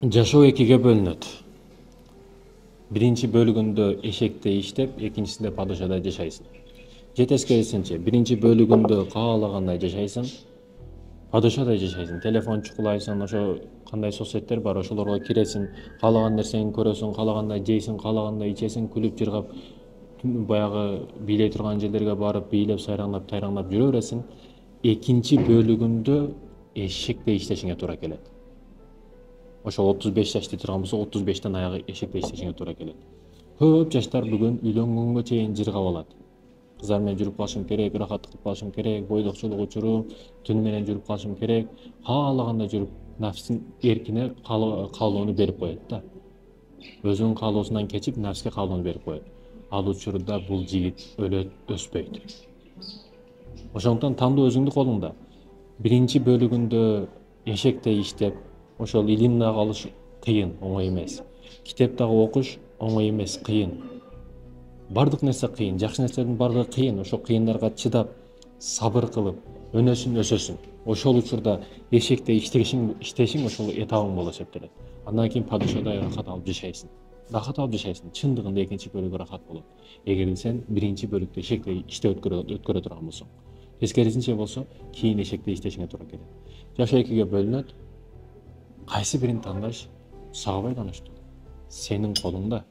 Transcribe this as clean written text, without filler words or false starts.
Жашоо экиге бөлүнөт. Биринчи бөлүгүндө эшекте иштеп, экинчисинде падышада жашайсың. Же тескерисинче, биринчи бөлүгүндө каалагандай жашайсың, падышадай жашайсың. Телефон чукулайсың, ошо кандай соцсеттер бар, ошолорго киресиң, каалаган нерсени көрөсүң, каалагандай жейсиң, каалагандай ичесиң, күлүп жыргап, баягы бийлей турган жерлерге барып, бийлеп, сайраңдап, тайраңдап жүрө бересиң. Экинчи бөлүгүндө эшекте иштешиңе туура келет. Ошол 35 жашты турган болсо 35тен аягы эшекте иштешиңе туура келет. Көп жаштар бүгүн үйлөнгөнгө чейин жыргап алат. Кыздар менен жүрүп калышым керек, ырахаттык кылып калышым керек, бойдокчулук учурум, түнү менен жүрүп калышым керек, каалагандай жүрүп нафстин эркине каалоону берип коет да. Өзүнүн каалоосунан кечип нафске каалоону берип коет. Ал учурда бул жигит өлөт, өспөйт. Ошондуктан тандоо өзүңдүн колуңда. Биринчи бөлүгүндө эшекте иштеп, ошол илим дагы алыш кыйын, оңой эмес. Китеп дагы окуш оңой эмес, кыйын. Бардык нерсе кыйын, жакшы нерселердин бардыгы кыйын. Ошол кыйындарга чыдап, сабыр кылып, өсөсүң. Ошол учурда эшекте иштешиң ошол этабың болуп эсептелет. Андан кийин падышадай ырахат алып жашайсың. Ырахат алып жашайсың. Чындыгында экинчи бөлүгү ырахат болот. Эгерде сен биринчи бөлүктө эшекте иштеп өткөрө турган болсоң. Тескерисинче болсо, кийин эшекте иштешиңе туура келет. Жашоо экиге бөлүнөт. Кайсы бирин тандаш сага байланыштуу. Сенин колуңда.